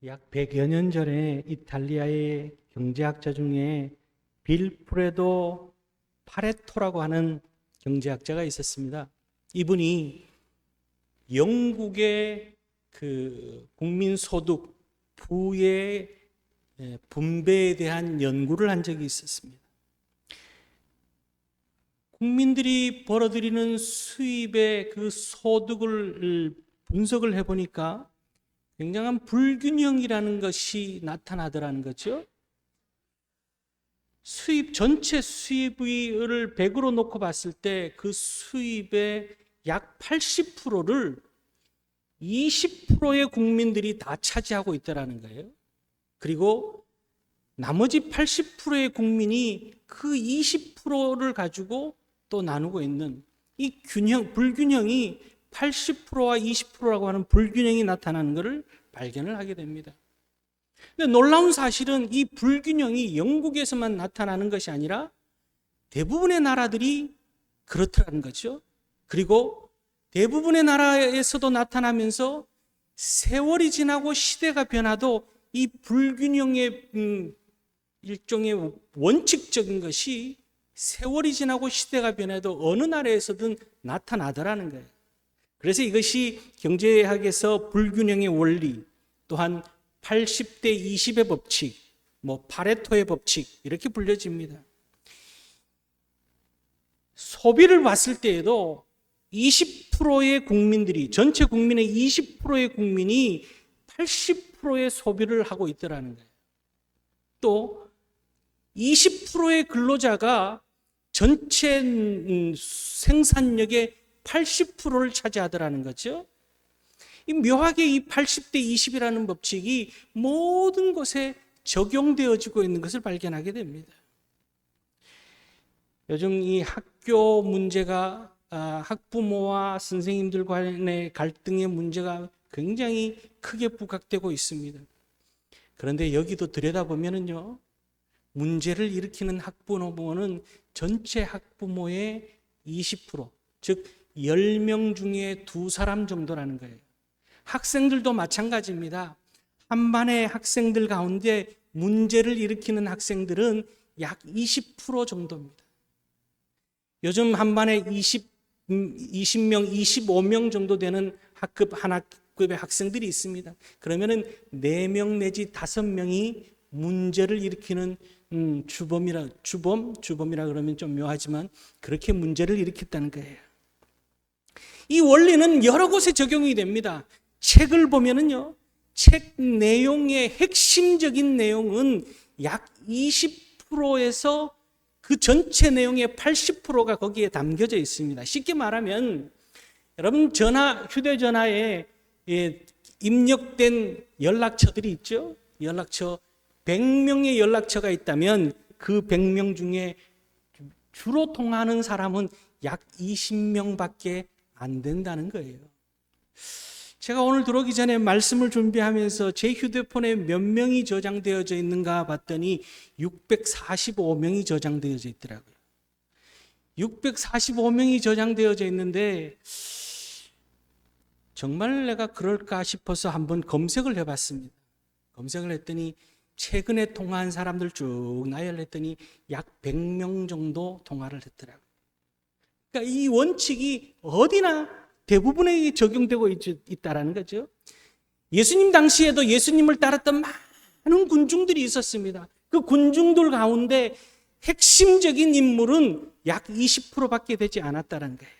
약 100여 년 전에 이탈리아의 경제학자 중에 빌프레도 파레토라고 하는 경제학자가 있었습니다. 이분이 영국의 국민 소득 부의 분배에 대한 연구를 한 적이 있었습니다. 국민들이 벌어들이는 수입의 그 소득을 분석을 해보니까 굉장한 불균형이라는 것이 나타나더라는 거죠. 전체 수입을 100으로 놓고 봤을 때 그 수입의 약 80%를 20%의 국민들이 다 차지하고 있다는 거예요. 그리고 나머지 80%의 국민이 그 20%를 가지고 또 나누고 있는 이 불균형이 80%와 20%라고 하는 불균형이 나타나는 것을 발견을 하게 됩니다. 근데 놀라운 사실은 이 불균형이 영국에서만 나타나는 것이 아니라 대부분의 나라들이 그렇다는 거죠. 그리고 대부분의 나라에서도 나타나면서 세월이 지나고 시대가 변화도 이 불균형의 일종의 원칙적인 것이 세월이 지나고 시대가 변해도 어느 나라에서든 나타나더라는 거예요. 그래서 이것이 경제학에서 불균형의 원리, 또한 80대 20의 법칙, 파레토의 법칙 이렇게 불려집니다. 소비를 봤을 때에도 20%의 국민들이, 전체 국민의 20%의 국민이 80%의 소비를 하고 있더라는 거예요. 또 20%의 근로자가 전체 생산력의 80%를 차지하더라는 거죠. 묘하게 이 80대 20이라는 법칙이 모든 곳에 적용되어지고 있는 것을 발견하게 됩니다. 요즘 이 학교 문제가 학부모와 선생님들 간의 갈등의 문제가 굉장히 크게 부각되고 있습니다. 그런데 여기도 들여다보면요, 문제를 일으키는 학부모는 전체 학부모의 20%, 즉 10명 중에 2사람 정도라는 거예요. 학생들도 마찬가지입니다. 한 반의 학생들 가운데 문제를 일으키는 학생들은 약 20% 정도입니다. 요즘 한 반에 20명, 25명 정도 되는 한 학급의 학생들이 있습니다. 그러면은 4명 내지 5명이 문제를 일으키는 주범이라 그러면 좀 묘하지만 그렇게 문제를 일으켰다는 거예요. 이 원리는 여러 곳에 적용이 됩니다. 책을 보면은요, 책 내용의 핵심적인 내용은 약 20%에서 그 전체 내용의 80%가 거기에 담겨져 있습니다. 쉽게 말하면 여러분 휴대전화에 입력된 연락처들이 있죠. 연락처 100명의 연락처가 있다면 그 100명 중에 주로 통하는 사람은 약 20명밖에 안 된다는 거예요. 제가 오늘 들어오기 전에 말씀을 준비하면서 제 휴대폰에 몇 명이 저장되어져 있는가 봤더니 645명이 저장되어져 있더라고요. 645명이 저장되어져 있는데 정말 내가 그럴까 싶어서 한번 검색을 해봤습니다. 검색을 했더니 최근에 통화한 사람들 쭉 나열했더니 약 100명 정도 통화를 했더라고요. 그러니까 이 원칙이 어디나 대부분에게 적용되고 있다는 거죠. 예수님 당시에도 예수님을 따랐던 많은 군중들이 있었습니다. 그 군중들 가운데 핵심적인 인물은 약 20%밖에 되지 않았다는 거예요.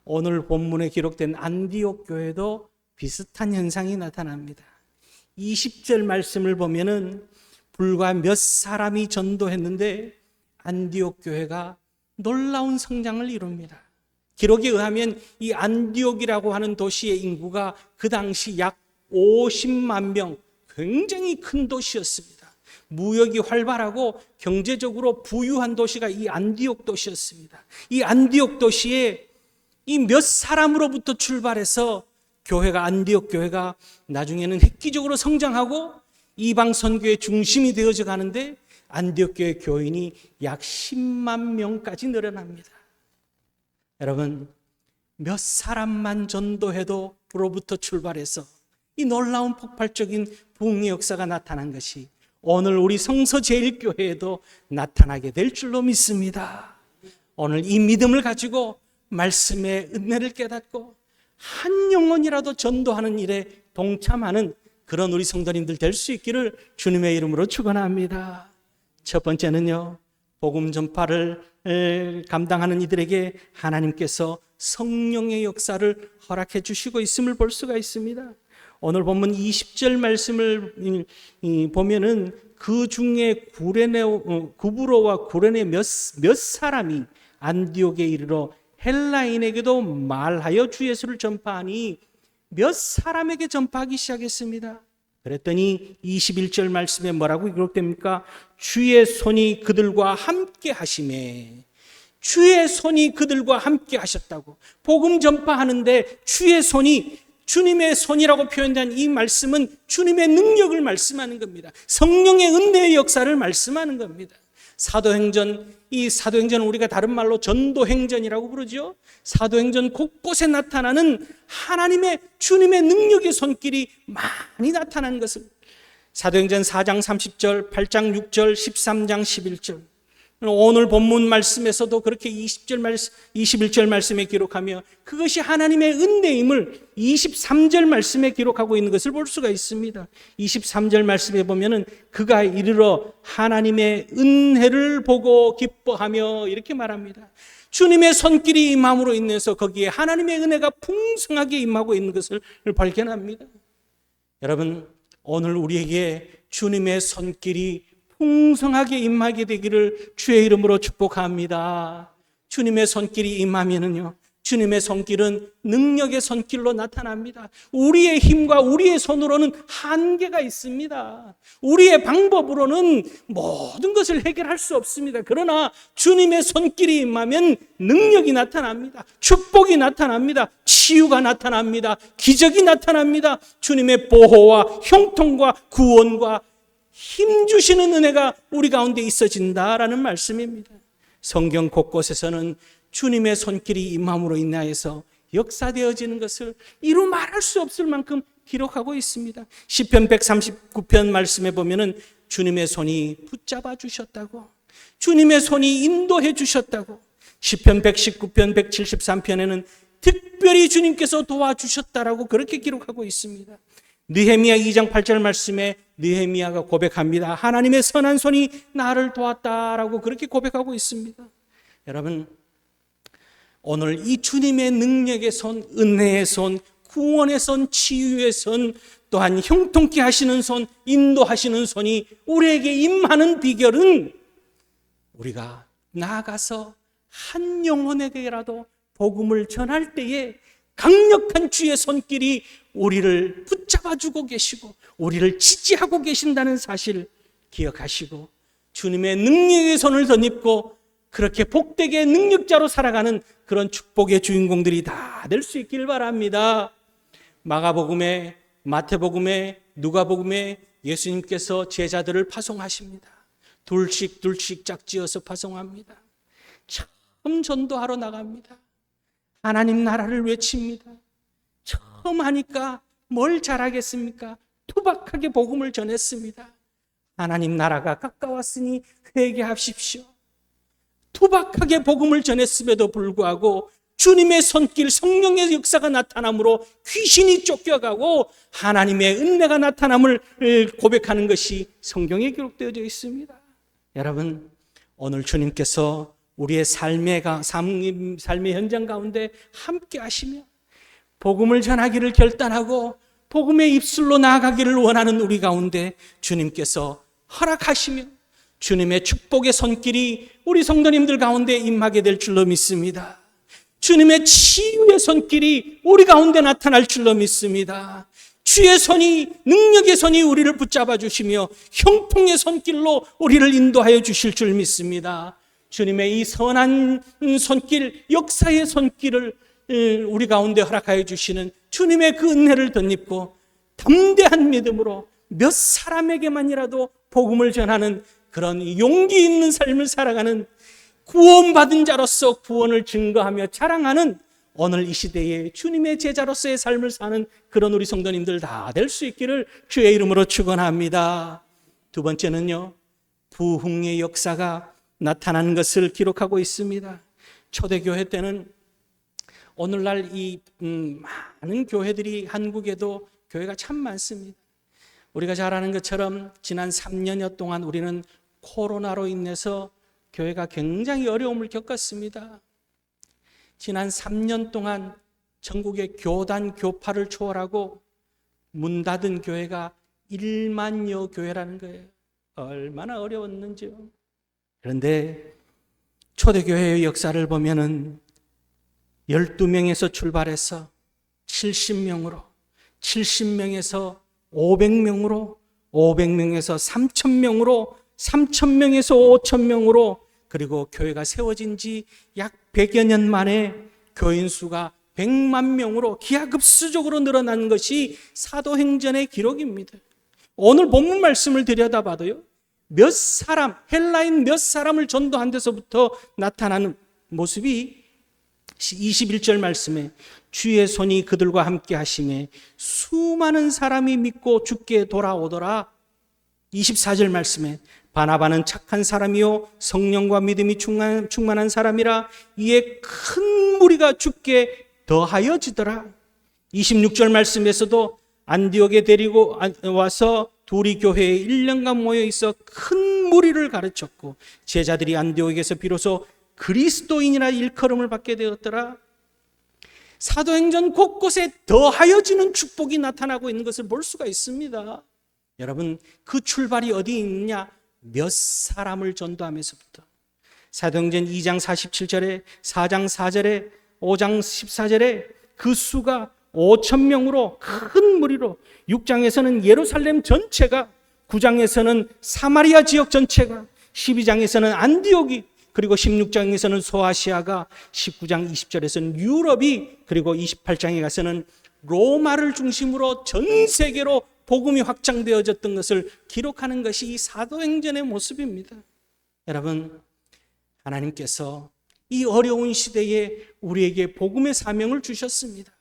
오늘 본문에 기록된 안디옥 교회도 비슷한 현상이 나타납니다. 20절 말씀을 보면은 불과 몇 사람이 전도했는데 안디옥 교회가 놀라운 성장을 이룹니다. 기록에 의하면 이 안디옥이라고 하는 도시의 인구가 그 당시 약 50만 명, 굉장히 큰 도시였습니다. 무역이 활발하고 경제적으로 부유한 도시가 이 안디옥 도시였습니다. 이 안디옥 도시에 이 몇 사람으로부터 출발해서 안디옥 교회가 나중에는 획기적으로 성장하고 이방 선교의 중심이 되어져 가는데 안디옥 교회 교인이 약 10만 명까지 늘어납니다. 여러분, 몇 사람만 전도해도 로부터 출발해서 이 놀라운 폭발적인 부흥의 역사가 나타난 것이 오늘 우리 성서제일교회에도 나타나게 될 줄로 믿습니다. 오늘 이 믿음을 가지고 말씀의 은혜를 깨닫고 한 영혼이라도 전도하는 일에 동참하는 그런 우리 성도님들 될 수 있기를 주님의 이름으로 축원합니다. 첫 번째는요, 복음 전파를 감당하는 이들에게 하나님께서 성령의 역사를 허락해 주시고 있음을 볼 수가 있습니다. 오늘 본문 20절 말씀을 보면은 그 중에 구브로와 구레네 몇 사람이 안디옥에 이르러 헬라인에게도 말하여 주 예수를 전파하니 몇 사람에게 전파하기 시작했습니다. 그랬더니 21절 말씀에 뭐라고 기록됩니까? 주의 손이 그들과 함께 하심에, 주의 손이 그들과 함께 하셨다고. 복음 전파하는데 주의 손이, 주님의 손이라고 표현된 이 말씀은 주님의 능력을 말씀하는 겁니다. 성령의 은혜의 역사를 말씀하는 겁니다. 사도행전, 이 사도행전은 우리가 다른 말로 전도행전이라고 부르죠. 사도행전 곳곳에 나타나는 하나님의, 주님의 능력의 손길이 많이 나타난 것을 사도행전 4장 30절, 8장 6절, 13장 11절, 오늘 본문 말씀에서도 그렇게 21절 말씀에 기록하며 그것이 하나님의 은혜임을 23절 말씀에 기록하고 있는 것을 볼 수가 있습니다. 23절 말씀에 보면은 그가 이르러 하나님의 은혜를 보고 기뻐하며 이렇게 말합니다. 주님의 손길이 임함으로 인해서 거기에 하나님의 은혜가 풍성하게 임하고 있는 것을 발견합니다. 여러분, 오늘 우리에게 주님의 손길이 풍성하게 임하게 되기를 주의 이름으로 축복합니다. 주님의 손길이 임하면은요, 주님의 손길은 능력의 손길로 나타납니다. 우리의 힘과 우리의 손으로는 한계가 있습니다. 우리의 방법으로는 모든 것을 해결할 수 없습니다. 그러나 주님의 손길이 임하면 능력이 나타납니다. 축복이 나타납니다. 치유가 나타납니다. 기적이 나타납니다. 주님의 보호와 형통과 구원과 힘 주시는 은혜가 우리 가운데 있어진다라는 말씀입니다. 성경 곳곳에서는 주님의 손길이 임함으로 인하여서 역사되어지는 것을 이루 말할 수 없을 만큼 기록하고 있습니다. 시편 139편 말씀에 보면은 주님의 손이 붙잡아 주셨다고, 주님의 손이 인도해 주셨다고, 시편 119편 173편에는 특별히 주님께서 도와주셨다라고 그렇게 기록하고 있습니다. 느헤미야 2장 8절 말씀에 느헤미야가 고백합니다. 하나님의 선한 손이 나를 도왔다라고 그렇게 고백하고 있습니다. 여러분, 오늘 이 주님의 능력의 손, 은혜의 손, 구원의 손, 치유의 손, 또한 형통케 하시는 손, 인도하시는 손이 우리에게 임하는 비결은 우리가 나아가서 한 영혼에게라도 복음을 전할 때에 강력한 주의 손길이 우리를 붙잡아주고 계시고 우리를 지지하고 계신다는 사실 기억하시고 주님의 능력의 손을 덧입고 그렇게 복되게 능력자로 살아가는 그런 축복의 주인공들이 다 될 수 있길 바랍니다. 마가복음에, 마태복음에, 누가복음에 예수님께서 제자들을 파송하십니다. 둘씩 짝지어서 파송합니다. 처음 전도하러 나갑니다. 하나님 나라를 외칩니다. 처음 하니까 뭘 잘하겠습니까? 투박하게 복음을 전했습니다. 하나님 나라가 가까웠으니 회개하십시오. 투박하게 복음을 전했음에도 불구하고 주님의 손길, 성령의 역사가 나타남으로 귀신이 쫓겨가고 하나님의 은혜가 나타남을 고백하는 것이 성경에 기록되어져 있습니다. 여러분, 오늘 주님께서 우리의 삶의 현장 가운데 함께 하시며 복음을 전하기를 결단하고 복음의 입술로 나아가기를 원하는 우리 가운데 주님께서 허락하시며 주님의 축복의 손길이 우리 성도님들 가운데 임하게 될 줄로 믿습니다. 주님의 치유의 손길이 우리 가운데 나타날 줄로 믿습니다. 주의 손이, 능력의 손이 우리를 붙잡아 주시며 형통의 손길로 우리를 인도하여 주실 줄 믿습니다. 주님의 이 선한 손길, 역사의 손길을 우리 가운데 허락하여 주시는 주님의 그 은혜를 덧입고 담대한 믿음으로 몇 사람에게만이라도 복음을 전하는 그런 용기 있는 삶을 살아가는 구원받은 자로서 구원을 증거하며 자랑하는 오늘 이 시대에 주님의 제자로서의 삶을 사는 그런 우리 성도님들 다 될 수 있기를 주의 이름으로 축원합니다. 두 번째는요, 부흥의 역사가 나타나는 것을 기록하고 있습니다. 초대교회 때는 오늘날 이 많은 교회들이 한국에도 교회가 참 많습니다. 우리가 잘 아는 것처럼 지난 3년여 동안 우리는 코로나로 인해서 교회가 굉장히 어려움을 겪었습니다. 지난 3년 동안 전국의 교단, 교파를 초월하고 문 닫은 교회가 1만여 교회라는 거예요. 얼마나 어려웠는지요. 그런데 초대교회의 역사를 보면은 12명에서 출발해서 70명으로, 70명에서 500명으로, 500명에서 3,000명으로, 3,000명에서 5,000명으로, 그리고 교회가 세워진 지 약 100여 년 만에 교인 수가 100만 명으로 기하급수적으로 늘어난 것이 사도행전의 기록입니다. 오늘 본문 말씀을 들여다봐도요, 몇 사람, 헬라인 몇 사람을 전도한 데서부터 나타나는 모습이 21절 말씀에 주의 손이 그들과 함께 하심에 수많은 사람이 믿고 주께 돌아오더라. 24절 말씀에 바나바는 착한 사람이요 성령과 믿음이 충만한 사람이라 이에 큰 무리가 주께 더하여지더라. 26절 말씀에서도 안디옥에 데리고 와서 둘이 교회에 1년간 모여 있어 큰 무리를 가르쳤고 제자들이 안디옥에서 비로소 그리스도인이라 일컬음을 받게 되었더라. 사도행전 곳곳에 더하여지는 축복이 나타나고 있는 것을 볼 수가 있습니다. 여러분, 그 출발이 어디 있느냐? 몇 사람을 전도하면서부터. 사도행전 2장 47절에, 4장 4절에, 5장 14절에 그 수가 5,000명으로 큰 무리로, 6장에서는 예루살렘 전체가, 9장에서는 사마리아 지역 전체가, 12장에서는 안디옥이, 그리고 16장에서는 소아시아가, 19장 20절에서는 유럽이, 그리고 28장에 가서는 로마를 중심으로 전 세계로 복음이 확장되어졌던 것을 기록하는 것이 이 사도행전의 모습입니다. 여러분, 하나님께서 이 어려운 시대에 우리에게 복음의 사명을 주셨습니다.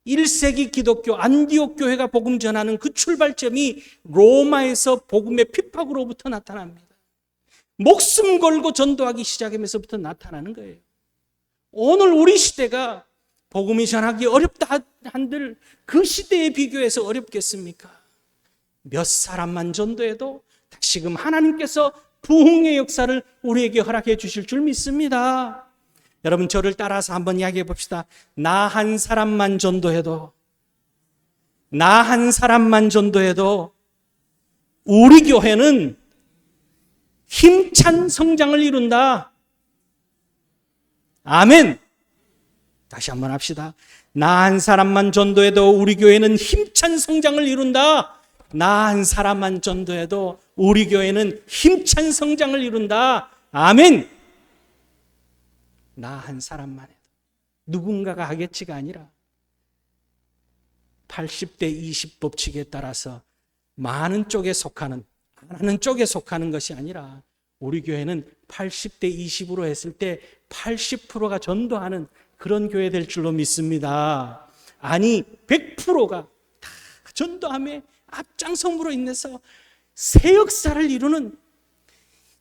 1세기 기독교 안디옥 교회가 복음 전하는 그 출발점이 로마에서 복음의 핍박으로부터 나타납니다. 목숨 걸고 전도하기 시작하면서부터 나타나는 거예요. 오늘 우리 시대가 복음이 전하기 어렵다 한들 그 시대에 비교해서 어렵겠습니까? 몇 사람만 전도해도 다시금 하나님께서 부흥의 역사를 우리에게 허락해 주실 줄 믿습니다. 여러분, 저를 따라서 한번 이야기해 봅시다. 나 한 사람만 전도해도, 나 한 사람만 전도해도 우리 교회는 힘찬 성장을 이룬다. 아멘. 다시 한번 합시다. 나 한 사람만 전도해도 우리 교회는 힘찬 성장을 이룬다. 나 한 사람만 전도해도 우리 교회는 힘찬 성장을 이룬다. 아멘. 나 한 사람만 해도 누군가가 하겠지가 아니라 80대 20 법칙에 따라서 많은 쪽에 속하는, 안 하는 쪽에 속하는 것이 아니라 우리 교회는 80대 20으로 했을 때 80%가 전도하는 그런 교회 될 줄로 믿습니다. 아니 100%가 다 전도함에 앞장섬으로 인해서 새 역사를 이루는,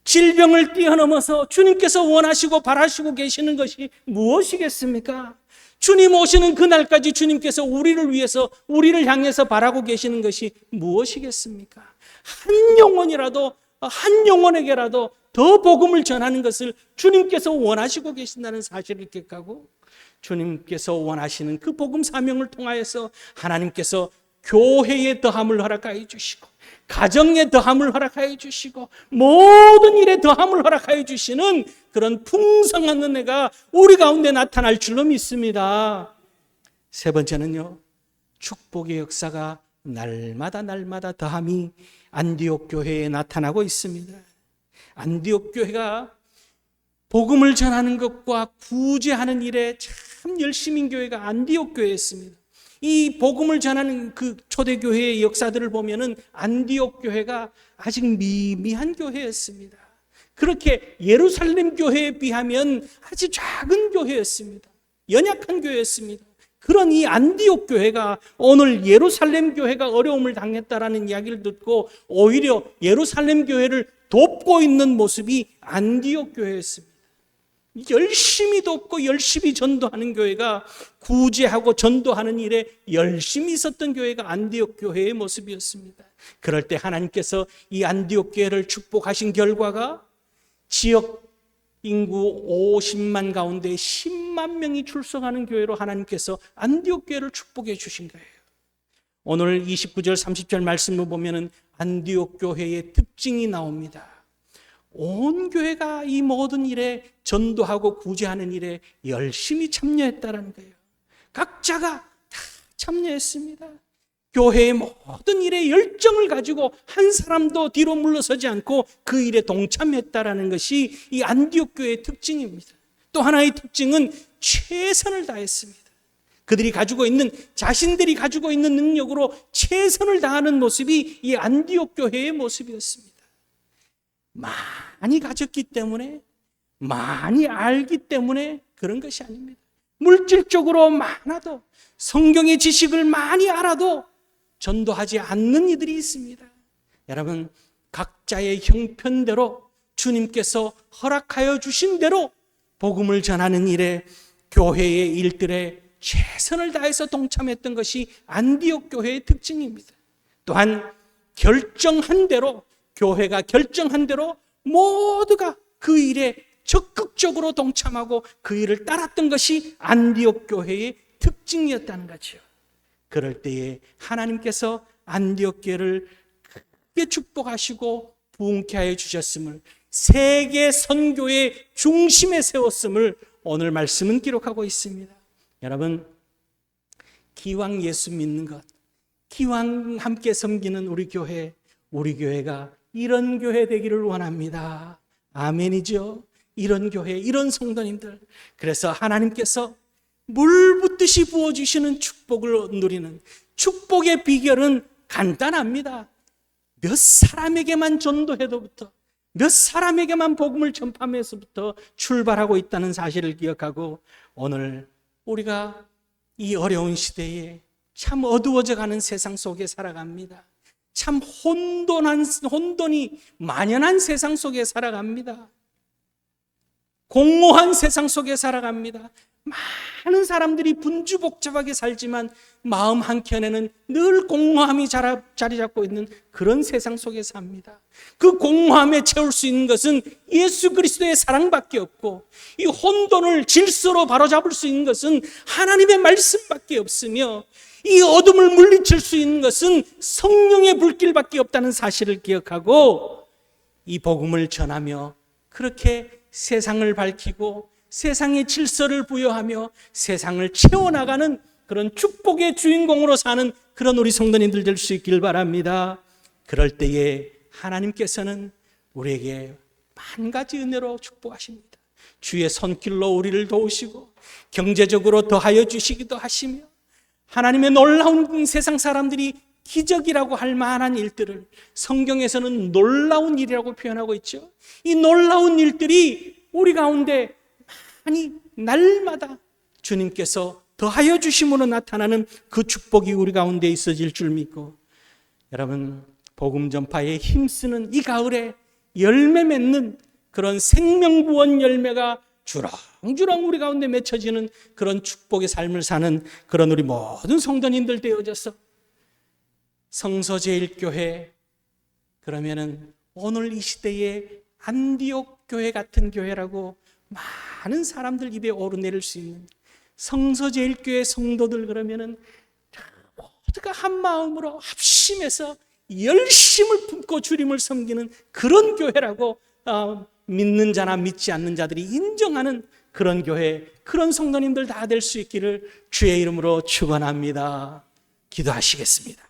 질병을 뛰어넘어서 주님께서 원하시고 바라시고 계시는 것이 무엇이겠습니까? 주님 오시는 그날까지 주님께서 우리를 위해서, 우리를 향해서 바라고 계시는 것이 무엇이겠습니까? 한 영혼이라도, 한 영혼에게라도 더 복음을 전하는 것을 주님께서 원하시고 계신다는 사실을 기억하고, 주님께서 원하시는 그 복음 사명을 통하여서 하나님께서 교회의 더함을 허락하여 주시고, 가정의 더함을 허락하여 주시고, 모든 일에 더함을 허락하여 주시는 그런 풍성한 은혜가 우리 가운데 나타날 줄로 믿습니다. 세 번째는요, 축복의 역사가 날마다 더함이 안디옥 교회에 나타나고 있습니다. 안디옥 교회가 복음을 전하는 것과 구제하는 일에 참 열심인 교회가 안디옥 교회였습니다. 이 복음을 전하는 그 초대교회의 역사들을 보면은 안디옥 교회가 아직 미미한 교회였습니다. 그렇게 예루살렘 교회에 비하면 아주 작은 교회였습니다. 연약한 교회였습니다. 그런 이 안디옥 교회가 오늘 예루살렘 교회가 어려움을 당했다라는 이야기를 듣고 오히려 예루살렘 교회를 돕고 있는 모습이 안디옥 교회였습니다. 열심히 돕고 열심히 전도하는 교회가 구제하고 전도하는 일에 열심히 있었던 교회가 안디옥 교회의 모습이었습니다. 그럴 때 하나님께서 이 안디옥 교회를 축복하신 결과가 지역 인구 50만 가운데 10만 명이 출석하는 교회로 하나님께서 안디옥 교회를 축복해 주신 거예요. 오늘 29절 30절 말씀을 보면은 안디옥 교회의 특징이 나옵니다. 온 교회가 이 모든 일에 전도하고 구제하는 일에 열심히 참여했다는 거예요. 각자가 다 참여했습니다. 교회의 모든 일에 열정을 가지고 한 사람도 뒤로 물러서지 않고 그 일에 동참했다는 것이 이 안디옥 교회의 특징입니다. 또 하나의 특징은 최선을 다했습니다. 그들이 가지고 있는, 자신들이 가지고 있는 능력으로 최선을 다하는 모습이 이 안디옥 교회의 모습이었습니다. 많이 가졌기 때문에, 많이 알기 때문에 그런 것이 아닙니다. 물질적으로 많아도, 성경의 지식을 많이 알아도 전도하지 않는 이들이 있습니다. 여러분, 각자의 형편대로 주님께서 허락하여 주신 대로 복음을 전하는 일에, 교회의 일들에 최선을 다해서 동참했던 것이 안디옥 교회의 특징입니다. 또한 결정한 대로, 교회가 결정한 대로 모두가 그 일에 적극적으로 동참하고 그 일을 따랐던 것이 안디옥 교회의 특징이었다는 거죠. 그럴 때에 하나님께서 안디옥 교회를 크게 축복하시고 부흥케 하여 주셨음을, 세계 선교의 중심에 세웠음을 오늘 말씀은 기록하고 있습니다. 여러분, 기왕 예수 믿는 것, 기왕 함께 섬기는 우리 교회가 이런 교회 되기를 원합니다. 아멘이죠. 이런 교회, 이런 성도님들. 그래서 하나님께서 물 붓듯이 부어주시는 축복을 누리는, 축복의 비결은 간단합니다. 몇 사람에게만 전도해도부터, 몇 사람에게만 복음을 전파하면서부터 출발하고 있다는 사실을 기억하고, 오늘 우리가 이 어려운 시대에 참 어두워져가는 세상 속에 살아갑니다. 참 혼돈이 만연한 세상 속에 살아갑니다. 공허한 세상 속에 살아갑니다. 많은 사람들이 분주복잡하게 살지만 마음 한켠에는 늘 공허함이 자리 잡고 있는 그런 세상 속에 삽니다. 그 공허함에 채울 수 있는 것은 예수 그리스도의 사랑밖에 없고, 이 혼돈을 질서로 바로잡을 수 있는 것은 하나님의 말씀밖에 없으며, 이 어둠을 물리칠 수 있는 것은 성령의 불길밖에 없다는 사실을 기억하고, 이 복음을 전하며 그렇게 세상을 밝히고 세상의 질서를 부여하며 세상을 채워나가는 그런 축복의 주인공으로 사는 그런 우리 성도님들 될 수 있길 바랍니다. 그럴 때에 하나님께서는 우리에게 만 가지 은혜로 축복하십니다. 주의 손길로 우리를 도우시고 경제적으로 더하여 주시기도 하시며, 하나님의 놀라운 세상 사람들이 기적이라고 할 만한 일들을 성경에서는 놀라운 일이라고 표현하고 있죠. 이 놀라운 일들이 우리 가운데 많이 날마다 주님께서 더하여 주심으로 나타나는 그 축복이 우리 가운데 있어질 줄 믿고, 여러분, 복음 전파에 힘쓰는 이 가을에 열매 맺는 그런 생명부원 열매가 주렁주렁 우리 가운데 맺혀지는 그런 축복의 삶을 사는 그런 우리 모든 성도님들 되어져서 성서제일교회, 그러면은 오늘 이 시대에 안디옥 교회 같은 교회라고 많은 사람들 입에 오르내릴 수 있는 성서제일교회 성도들, 그러면은 모두가 한 마음으로 합심해서 열심을 품고 주님을 섬기는 그런 교회라고 믿는 자나 믿지 않는 자들이 인정하는 그런 교회, 그런 성도님들 다 될 수 있기를 주의 이름으로 축원합니다. 기도하시겠습니다.